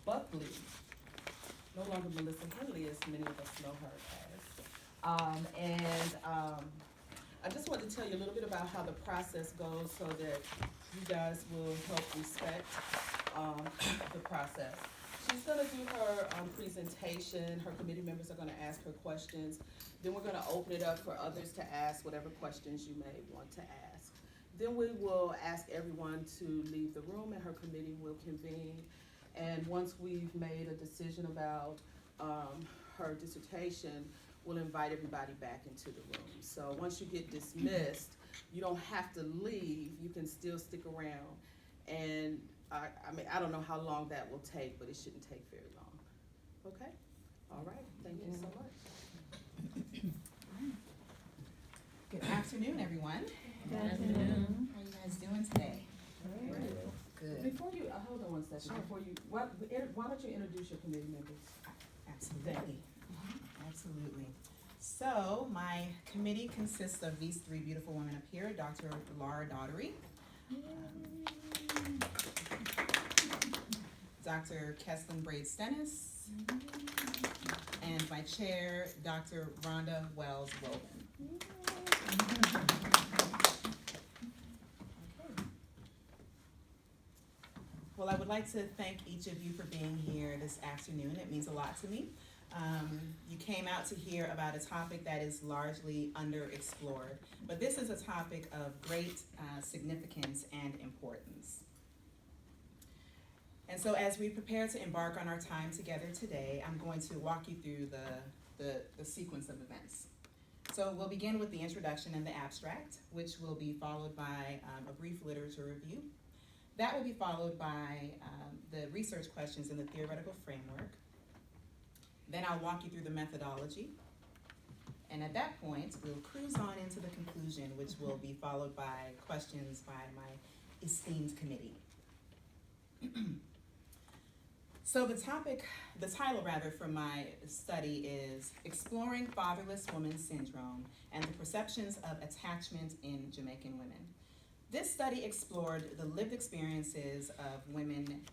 Buckley, no longer Melissa Henley, as many of us know her as. I just want to tell you a little bit about how the process goes so that you guys will help respect the process. She's going to do her presentation. Her committee members are going to ask her questions. Then we're going to open it up for others to ask whatever questions you may want to ask. Then we will ask everyone to leave the room and her committee will convene. And once we've made a decision about her dissertation, we'll invite everybody back into the room. So once you get dismissed, you don't have to leave. You can still stick around. And I don't know how long that will take, but it shouldn't take very long. Okay? All right. Thank you so much. Good afternoon, everyone. Good afternoon. How are you guys doing today? Great. Good. Before you, hold on one second. Sure. Before you, why don't you introduce your committee members? Absolutely. Absolutely. So my committee consists of these three beautiful women up here, Dr. Laura Daughtery, Dr. Keslin Braid-Stennis, and my chair, Dr. Rhonda Wells-Woven. Well, I would like to thank each of you for being here this afternoon. It means a lot to me. You came out to hear about a topic that is largely underexplored, but this is a topic of great significance and importance. And so as we prepare to embark on our time together today, I'm going to walk you through the sequence of events. So we'll begin with the introduction and the abstract, which will be followed by a brief literature review. That will be followed by the research questions in the theoretical framework. Then I'll walk you through the methodology. And at that point, we'll cruise on into the conclusion, which will be followed by questions by my esteemed committee. So the title for my study is Exploring Fatherless Woman Syndrome and the Perceptions of Attachment in Jamaican Women. This study explored the lived experiences of women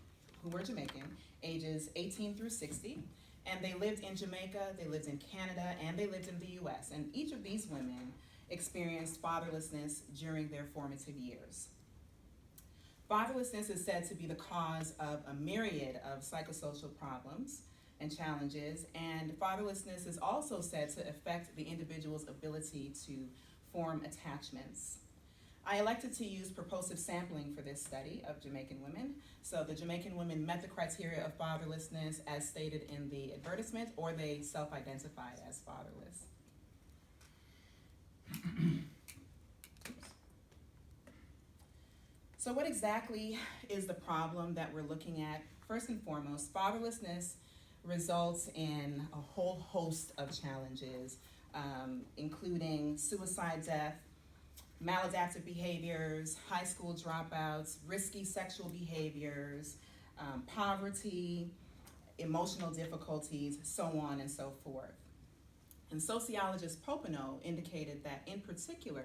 who were Jamaican, ages 18 through 60, and they lived in Jamaica, they lived in Canada, and they lived in the US. And each of these women experienced fatherlessness during their formative years. Fatherlessness is said to be the cause of a myriad of psychosocial problems and challenges, and fatherlessness is also said to affect the individual's ability to form attachments. I elected to use purposive sampling for this study of Jamaican women. So the Jamaican women met the criteria of fatherlessness as stated in the advertisement, or they self-identified as fatherless. So what exactly is the problem that we're looking at? First and foremost, fatherlessness results in a whole host of challenges, including suicide, death, maladaptive behaviors, high school dropouts, risky sexual behaviors, poverty, emotional difficulties, so on and so forth. And sociologist Popenoe indicated that in particular,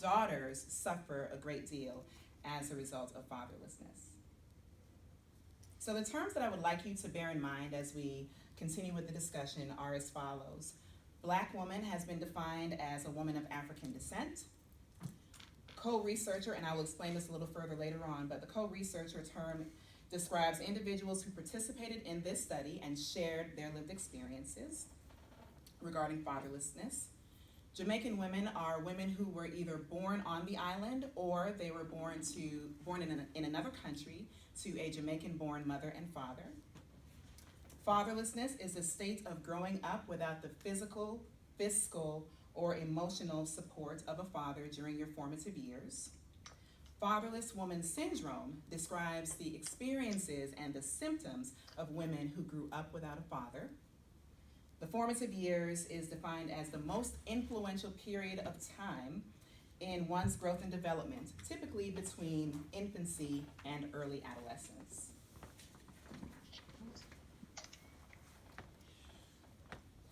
daughters suffer a great deal as a result of fatherlessness. So the terms that I would like you to bear in mind as we continue with the discussion are as follows. Black woman has been defined as a woman of African descent. Co-researcher, and I will explain this a little further later on, but the co-researcher term describes individuals who participated in this study and shared their lived experiences regarding fatherlessness. Jamaican women are women who were either born on the island or they were born in another country to a Jamaican-born mother and father. Fatherlessness is a state of growing up without the physical, fiscal, or emotional support of a father during your formative years. Fatherless Woman Syndrome describes the experiences and the symptoms of women who grew up without a father. The formative years is defined as the most influential period of time in one's growth and development, typically between infancy and early adolescence.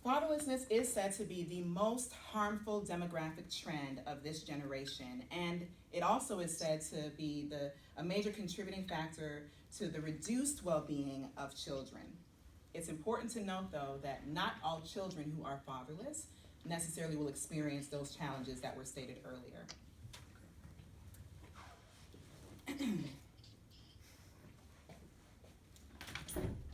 Fatherlessness is said to be the most harmful demographic trend of this generation, and it also is said to be a major contributing factor to the reduced well-being of children. It's important to note, though, that not all children who are fatherless necessarily will experience those challenges that were stated earlier.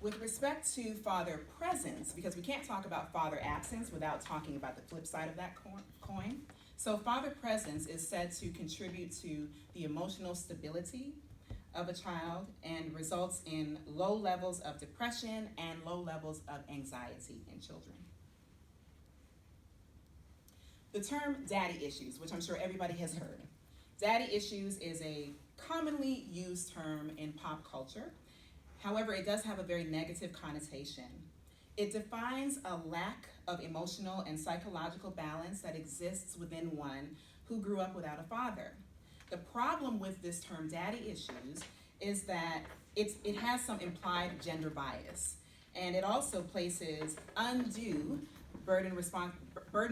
With respect to father presence, because we can't talk about father absence without talking about the flip side of that coin. So father presence is said to contribute to the emotional stability of a child and results in low levels of depression and low levels of anxiety in children. The term daddy issues, which I'm sure everybody has heard. Daddy issues is a commonly used term in pop culture. However, it does have a very negative connotation. It defines a lack of emotional and psychological balance that exists within one who grew up without a father. The problem with this term, daddy issues, is that it has some implied gender bias, and it also places undue burdens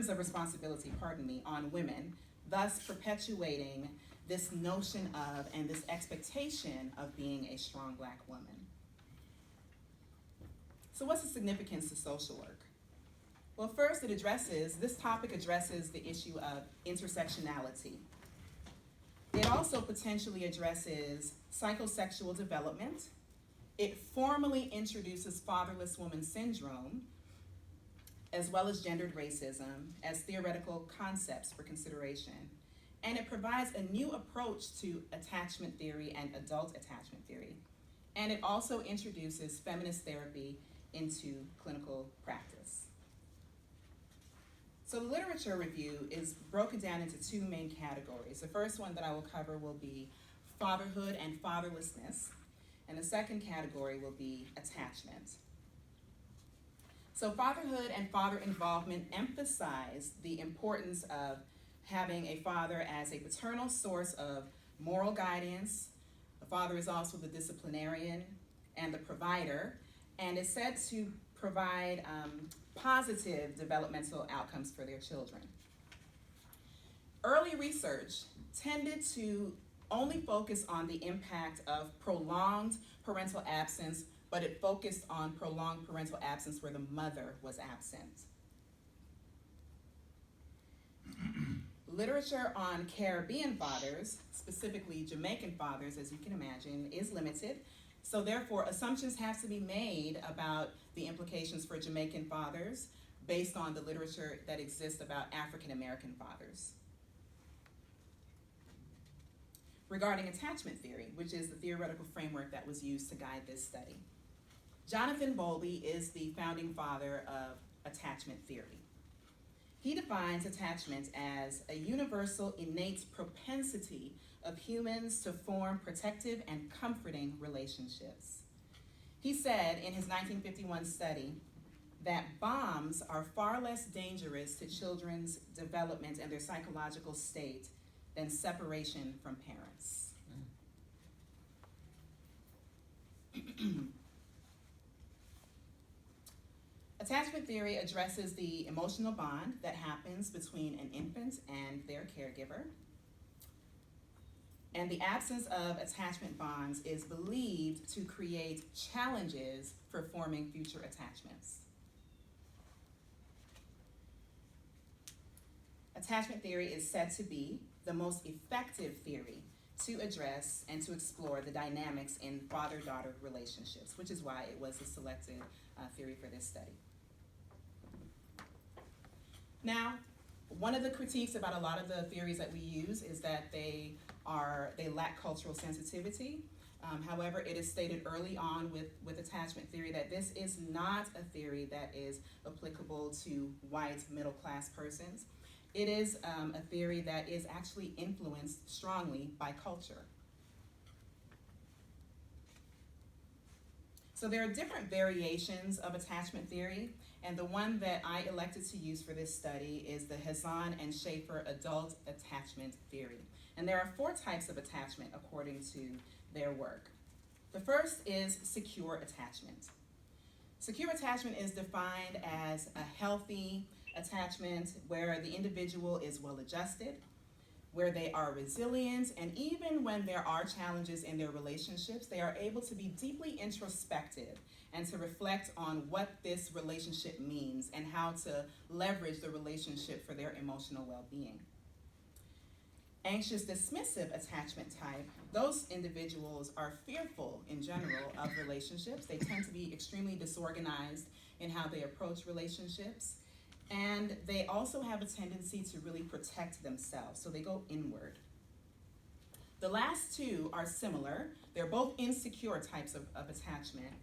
of responsibility, on women, thus perpetuating this notion of and this expectation of being a strong Black woman. So what's the significance of social work? Well, first, this topic addresses the issue of intersectionality. It also potentially addresses psychosexual development. It formally introduces Fatherless Woman Syndrome, as well as gendered racism, as theoretical concepts for consideration. And it provides a new approach to attachment theory and adult attachment theory. And it also introduces feminist therapy into clinical practice. So the literature review is broken down into two main categories. The first one that I will cover will be fatherhood and fatherlessness, and the second category will be attachment. So fatherhood and father involvement emphasize the importance of having a father as a paternal source of moral guidance. The father is also the disciplinarian and the provider, and is said to provide positive developmental outcomes for their children. Early research tended to only focus on the impact of prolonged parental absence, but it focused on prolonged parental absence where the mother was absent. Literature on Caribbean fathers, specifically Jamaican fathers, as you can imagine, is limited. So therefore, assumptions have to be made about the implications for Jamaican fathers based on the literature that exists about African American fathers. Regarding attachment theory, which is the theoretical framework that was used to guide this study, Jonathan Bowlby is the founding father of attachment theory. He defines attachment as a universal innate propensity of humans to form protective and comforting relationships. He said in his 1951 study that bonds are far less dangerous to children's development and their psychological state than separation from parents. Attachment theory addresses the emotional bond that happens between an infant and their caregiver. And the absence of attachment bonds is believed to create challenges for forming future attachments. Attachment theory is said to be the most effective theory to address and to explore the dynamics in father-daughter relationships, which is why it was the selected theory for this study. Now, one of the critiques about a lot of the theories that we use is that they lack cultural sensitivity. However, it is stated early on with attachment theory that this is not a theory that is applicable to white middle-class persons. It is a theory that is actually influenced strongly by culture. So there are different variations of attachment theory, and the one that I elected to use for this study is the Hassan and Schaefer adult attachment theory. And there are 4 types of attachment according to their work. The first is secure attachment. Secure attachment is defined as a healthy attachment where the individual is well adjusted, where they are resilient, and even when there are challenges in their relationships, they are able to be deeply introspective and to reflect on what this relationship means and how to leverage the relationship for their emotional well-being. Anxious dismissive attachment type, those individuals are fearful in general of relationships. They tend to be extremely disorganized in how they approach relationships. And they also have a tendency to really protect themselves, so they go inward. The last two are similar. They're both insecure types of attachment.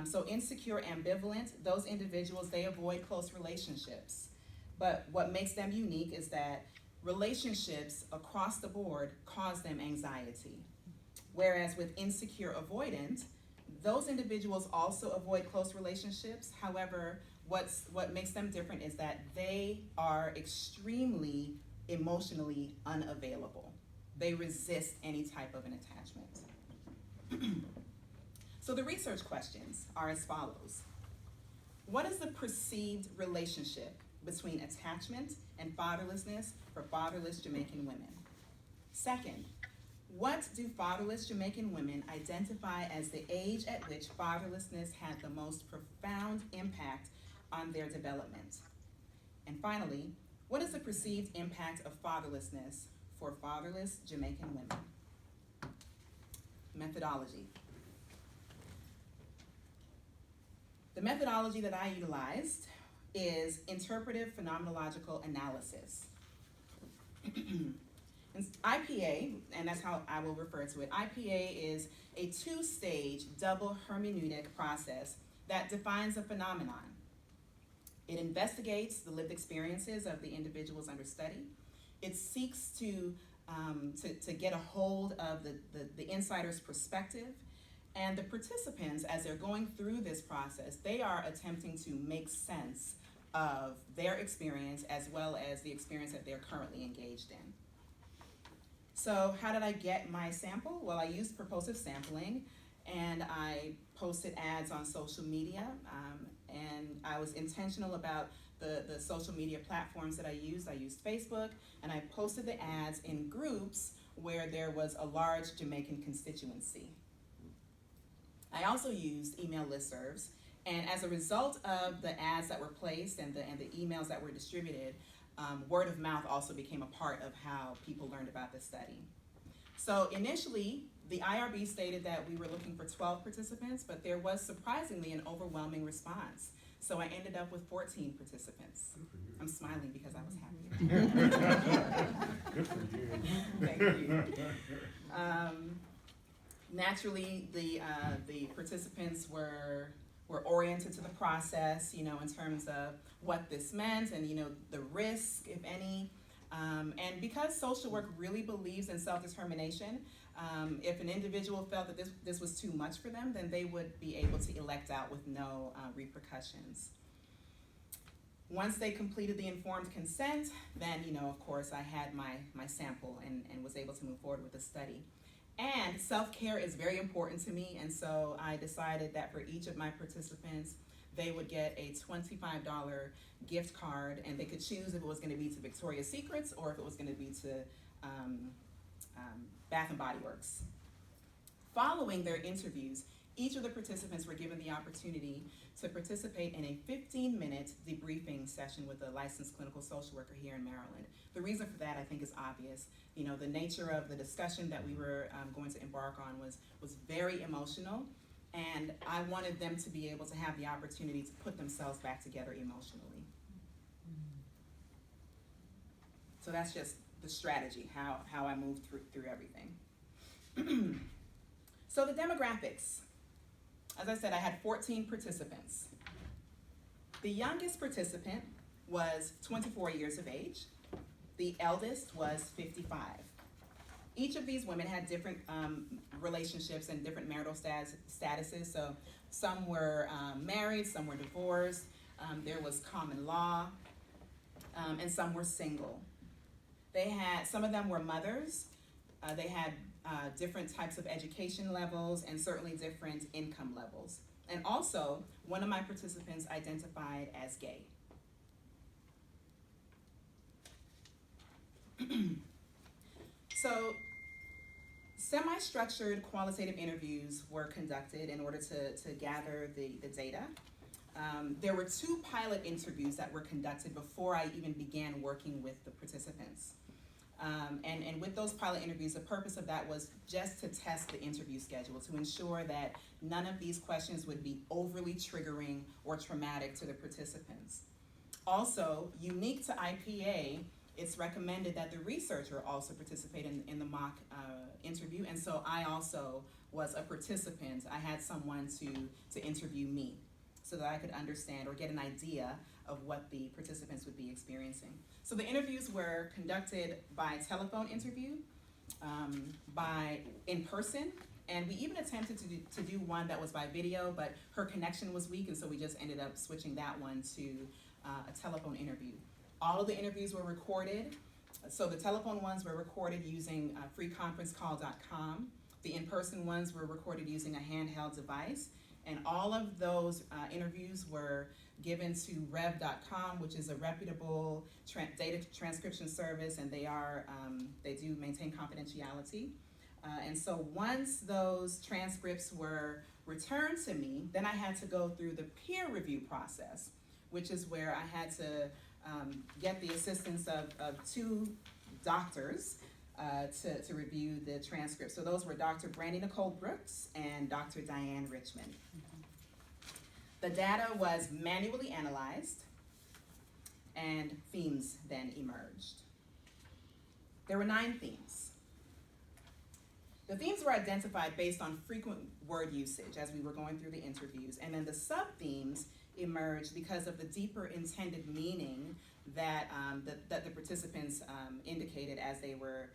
So insecure ambivalent, those individuals, they avoid close relationships. But what makes them unique is that relationships across the board cause them anxiety. Whereas with insecure avoidant, those individuals also avoid close relationships. However, what makes them different is that they are extremely emotionally unavailable. They resist any type of an attachment. So the research questions are as follows. What is the perceived relationship between attachment and fatherlessness for fatherless Jamaican women? Second, what do fatherless Jamaican women identify as the age at which fatherlessness had the most profound impact on their development? And finally, what is the perceived impact of fatherlessness for fatherless Jamaican women? Methodology. The methodology that I utilized is interpretive phenomenological analysis. IPA, and that's how I will refer to it, IPA is a two-stage double hermeneutic process that defines a phenomenon. It investigates the lived experiences of the individuals under study. It seeks to get a hold of the insider's perspective, and the participants, as they're going through this process, they are attempting to make sense of their experience as well as the experience that they're currently engaged in. So how did I get my sample? Well, I used purposive sampling, and I posted ads on social media, and I was intentional about the social media platforms that I used. I used Facebook, and I posted the ads in groups where there was a large Jamaican constituency. I also used email listservs, and as a result of the ads that were placed and the emails that were distributed, word of mouth also became a part of how people learned about the study. So initially, the IRB stated that we were looking for 12 participants, but there was surprisingly an overwhelming response. So I ended up with 14 participants. I'm smiling because I was happy. Good for you. Thank you. Naturally, the participants were oriented to the process, in terms of what this meant and, the risk, if any. And because social work really believes in self-determination, if an individual felt that this was too much for them, then they would be able to elect out with no repercussions. Once they completed the informed consent, then, of course, I had my sample and was able to move forward with the study. And self-care is very important to me, and so I decided that for each of my participants, they would get a $25 gift card, and they could choose if it was going to be to Victoria's Secrets or if it was going to be to Bath and Body Works. Following their interviews, each of the participants were given the opportunity to participate in a 15-minute debriefing session with a licensed clinical social worker here in Maryland. The reason for that, I think, is obvious. The nature of the discussion that we were going to embark on was very emotional, and I wanted them to be able to have the opportunity to put themselves back together emotionally. So that's just the strategy, how I moved through everything. So the demographics. As I said, I had 14 participants. The youngest participant was 24 years of age. The eldest was 55. Each of these women had different relationships and different marital statuses. So some were married, some were divorced, there was common law, and some were single. Some of them were mothers. They had different types of education levels, and certainly different income levels. And also, one of my participants identified as gay. So, semi-structured qualitative interviews were conducted in order to gather the data. There were 2 pilot interviews that were conducted before I even began working with the participants. And with those pilot interviews, the purpose of that was just to test the interview schedule, to ensure that none of these questions would be overly triggering or traumatic to the participants. Also, unique to IPA, it's recommended that the researcher also participate in the mock interview, and so I also was a participant. I had someone to interview me so that I could understand or get an idea of what the participants would be experiencing. So the interviews were conducted by telephone interview, by in person, and we even attempted to do one that was by video, but her connection was weak, and so we just ended up switching that one to a telephone interview. All of the interviews were recorded. So the telephone ones were recorded using freeconferencecall.com. The in-person ones were recorded using a handheld device. And all of those interviews were given to rev.com, which is a reputable data transcription service, and they do maintain confidentiality. And so once those transcripts were returned to me, then I had to go through the peer review process, which is where I had to get the assistance of 2 doctors to review the transcript. So those were Dr. Brandy Nicole Brooks and Dr. Diane Richmond. The data was manually analyzed, and themes then emerged. There were 9 themes. The themes were identified based on frequent word usage as we were going through the interviews, and then the sub-themes emerged because of the deeper intended meaning that the participants indicated as they were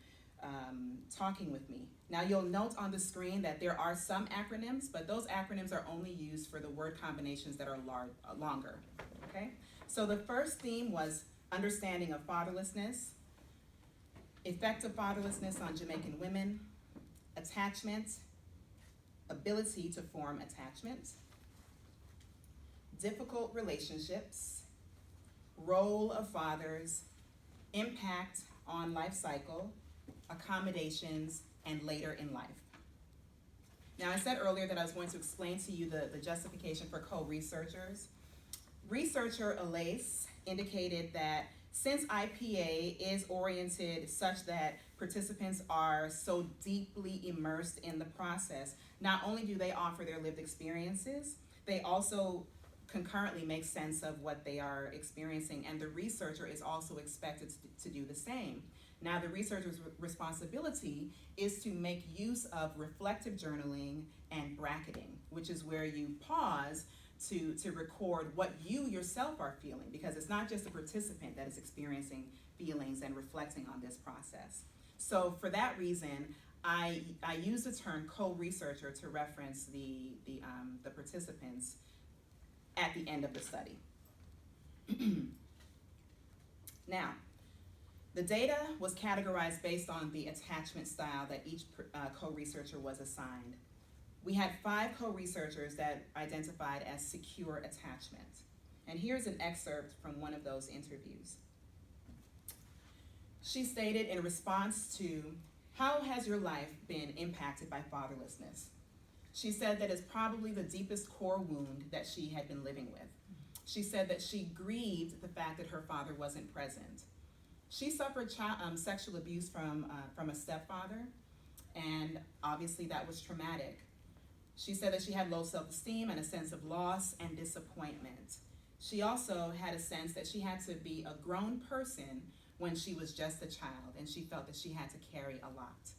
talking with me. Now you'll note on the screen that there are some acronyms, but those acronyms are only used for the word combinations that are longer, okay? So the first theme was understanding of fatherlessness, effect of fatherlessness on Jamaican women, attachment, ability to form attachment, difficult relationships, role of fathers, impact on life cycle, accommodations, and later in life. Now, I said earlier that I was going to explain to you the justification for co-researchers. Researcher Elise indicated that since IPA is oriented such that participants are so deeply immersed in the process, not only do they offer their lived experiences, they also concurrently make sense of what they are experiencing, and the researcher is also expected to do the same. Now, the researcher's responsibility is to make use of reflective journaling and bracketing, which is where you pause to record what you yourself are feeling, because it's not just the participant that is experiencing feelings and reflecting on this process. So for that reason, I use the term co-researcher to reference the participants at the end of the study. Now, the data was categorized based on the attachment style that each co-researcher was assigned. We had 5 co-researchers that identified as secure attachment. And here's an excerpt from one of those interviews. She stated in response to, "How has your life been impacted by fatherlessness?" She said that it's probably the deepest core wound that she had been living with. She said that she grieved the fact that her father wasn't present. She suffered sexual abuse from a stepfather, and obviously that was traumatic. She said that she had low self-esteem and a sense of loss and disappointment. She also had a sense that she had to be a grown person when she was just a child, and she felt that she had to carry a lot.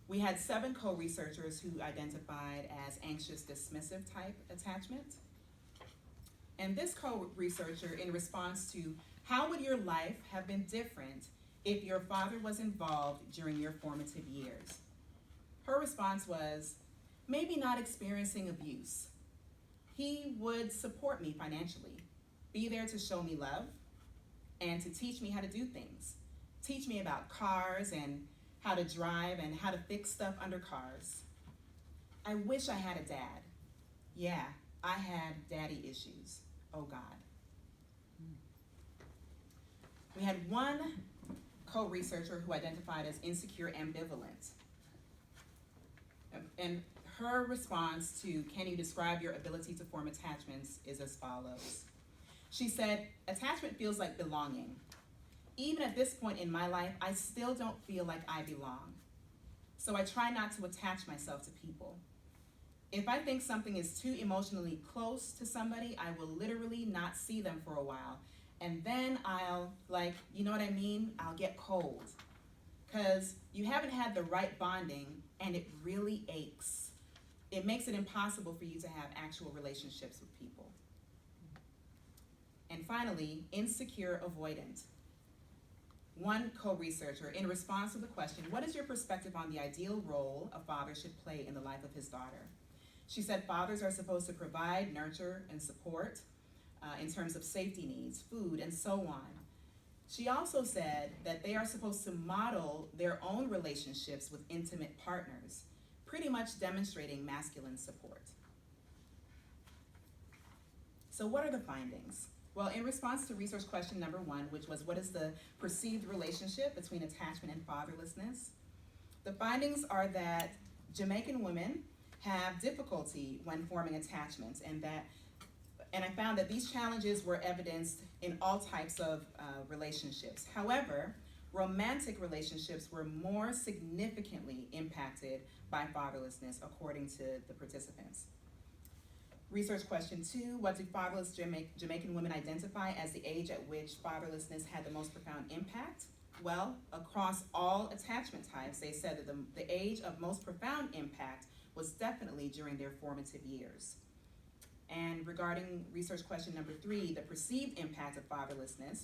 We had 7 co-researchers who identified as anxious dismissive type attachment. And this co-researcher, in response to, "How would your life have been different if your father was involved during your formative years?" Her response was, "Maybe not experiencing abuse. He would support me financially, be there to show me love, and to teach me how to do things, teach me about cars and how to drive and how to fix stuff under cars. I wish I had a dad. Yeah, I had daddy issues. Oh God. We had one co-researcher who identified as insecure ambivalent. And her response to, can you describe your ability to form attachments, is as follows. She said, attachment feels like belonging. Even at this point in my life, I still don't feel like I belong. So I try not to attach myself to people. If I think something is too emotionally close to somebody, I will literally not see them for a while. And then I'll, like, you know what I mean? I'll get cold. Because you haven't had the right bonding, and it really aches. It makes it impossible for you to have actual relationships with people. And finally, insecure avoidant. One co-researcher, in response to the question, what is your perspective on the ideal role a father should play in the life of his daughter? She said fathers are supposed to provide, nurture, and support in terms of safety needs, food, and so on. She also said that they are supposed to model their own relationships with intimate partners, pretty much demonstrating masculine support. So what are the findings? Well, in response to research question number 1, which was what is the perceived relationship between attachment and fatherlessness? The findings are that Jamaican women have difficulty when forming attachments, and I found that these challenges were evidenced in all types of relationships. However, romantic relationships were more significantly impacted by fatherlessness, according to the participants. Research question 2, what do fatherless Jamaican women identify as the age at which fatherlessness had the most profound impact? Well, across all attachment types, they said that the age of most profound impact was definitely during their formative years. And regarding research question number 3, the perceived impact of fatherlessness,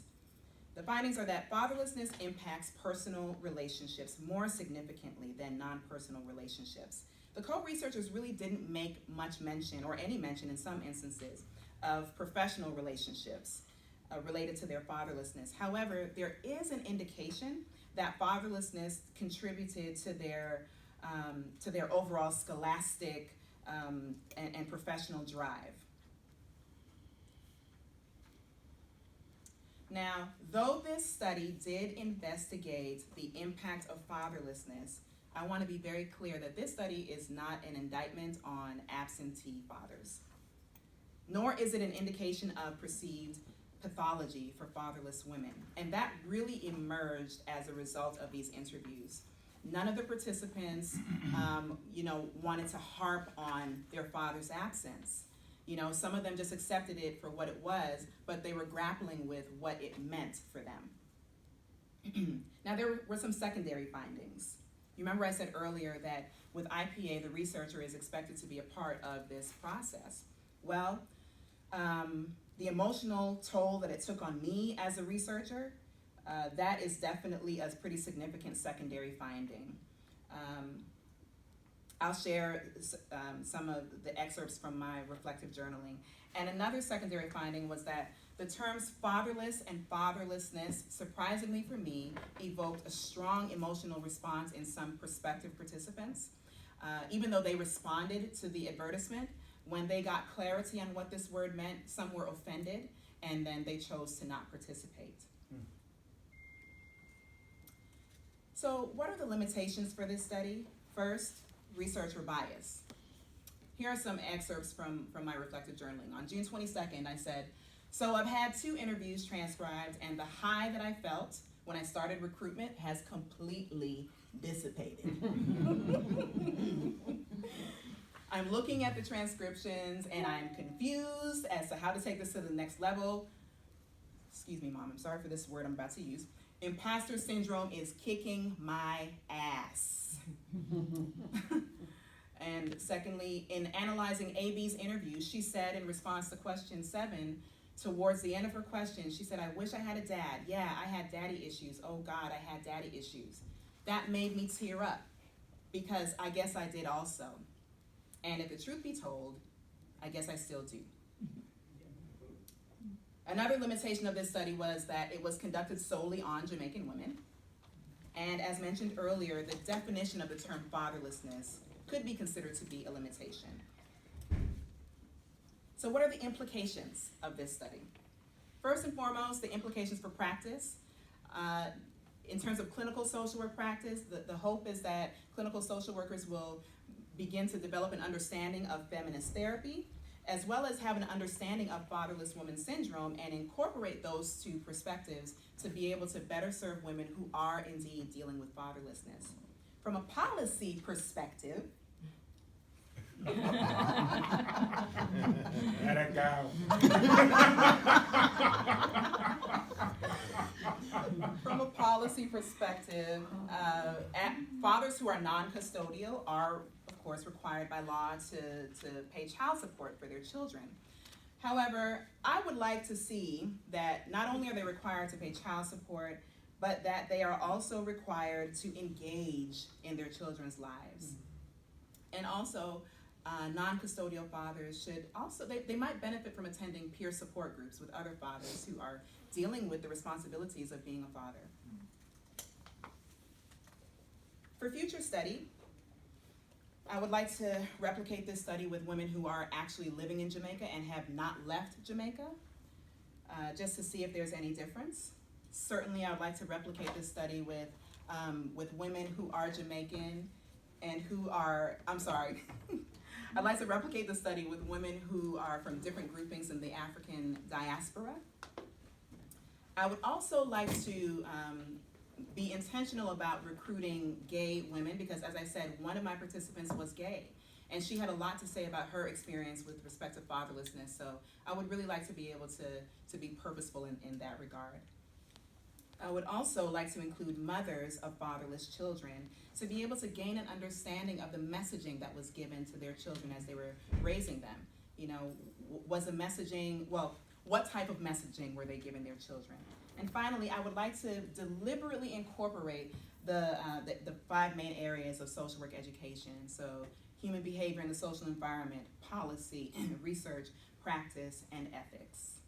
the findings are that fatherlessness impacts personal relationships more significantly than non-personal relationships. The co-researchers really didn't make much mention, or any mention in some instances, of professional relationships related to their fatherlessness. However, there is an indication that fatherlessness contributed to their overall scholastic and professional drive. Now, though this study did investigate the impact of fatherlessness, I want to be very clear that this study is not an indictment on absentee fathers, nor is it an indication of perceived pathology for fatherless women. And that really emerged as a result of these interviews. None of the participants, wanted to harp on their father's absence. Some of them just accepted it for what it was, but they were grappling with what it meant for them. Now, there were some secondary findings. You remember I said earlier that with IPA, the researcher is expected to be a part of this process. Well, the emotional toll that it took on me as a researcher, that is definitely a pretty significant secondary finding. I'll share some of the excerpts from my reflective journaling. And another secondary finding was that the terms fatherless and fatherlessness, surprisingly for me, evoked a strong emotional response in some prospective participants. Even though they responded to the advertisement, when they got clarity on what this word meant, some were offended, and then they chose to not participate. So what are the limitations for this study? First, researcher bias. Here are some excerpts from my reflective journaling. On June 22nd, I said, so I've had 2 interviews transcribed, and the high that I felt when I started recruitment has completely dissipated. I'm looking at the transcriptions, and I'm confused as to how to take this to the next level. Excuse me, Mom, I'm sorry for this word I'm about to use. Imposter syndrome is kicking my ass. And secondly, in analyzing AB's interview, she said in response to question 7, towards the end of her question, she said, I wish I had a dad. Yeah, I had daddy issues. Oh God, I had daddy issues. That made me tear up because I guess I did also. And if the truth be told, I guess I still do. Another limitation of this study was that it was conducted solely on Jamaican women. And as mentioned earlier, the definition of the term fatherlessness could be considered to be a limitation. So what are the implications of this study? First and foremost, the implications for practice. In terms of clinical social work practice, the hope is that clinical social workers will begin to develop an understanding of feminist therapy, as well as have an understanding of fatherless woman syndrome and incorporate those two perspectives to be able to better serve women who are indeed dealing with fatherlessness. From a policy perspective, Let it go. From a policy perspective, fathers who are non-custodial are, of course, required by law to pay child support for their children. However, I would like to see that not only are they required to pay child support, but that they are also required to engage in their children's lives. And also, non-custodial fathers should also, they might benefit from attending peer support groups with other fathers who are dealing with the responsibilities of being a father. For future study, I would like to replicate this study with women who are actually living in Jamaica and have not left Jamaica, just to see if there's any difference. Certainly, I would like to replicate this study with women who are Jamaican and who are, I'd like to replicate the study with women who are from different groupings in the African diaspora. I would also like to be intentional about recruiting gay women because, as I said, one of my participants was gay, and she had a lot to say about her experience with respect to fatherlessness, so I would really like to be able to be purposeful in that regard. I would also like to include mothers of fatherless children to be able to gain an understanding of the messaging that was given to their children as they were raising them. You know, was the messaging, well, what type of messaging were they giving their children? And finally, I would like to deliberately incorporate the 5 main areas of social work education. So human behavior in the social environment, policy, research, practice, and ethics.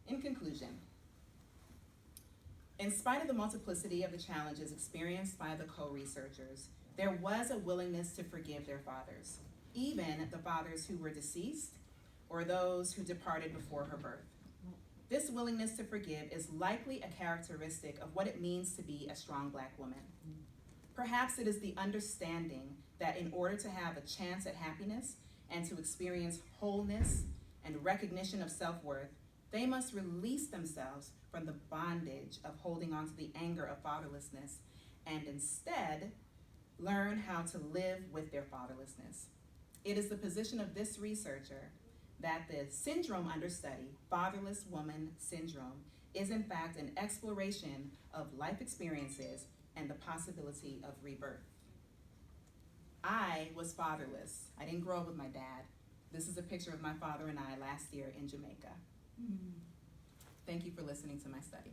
In conclusion, in spite of the multiplicity of the challenges experienced by the co-researchers, there was a willingness to forgive their fathers, even the fathers who were deceased or those who departed before her birth. This willingness to forgive is likely a characteristic of what it means to be a strong Black woman. Perhaps it is the understanding that in order to have a chance at happiness and to experience wholeness and recognition of self-worth, they must release themselves from the bondage of holding on to the anger of fatherlessness and instead learn how to live with their fatherlessness. It is the position of this researcher that the syndrome under study, Fatherless Woman Syndrome, is in fact an exploration of life experiences and the possibility of rebirth. I was fatherless. I didn't grow up with my dad. This is a picture of my father and I last year in Jamaica. Thank you for listening to my study.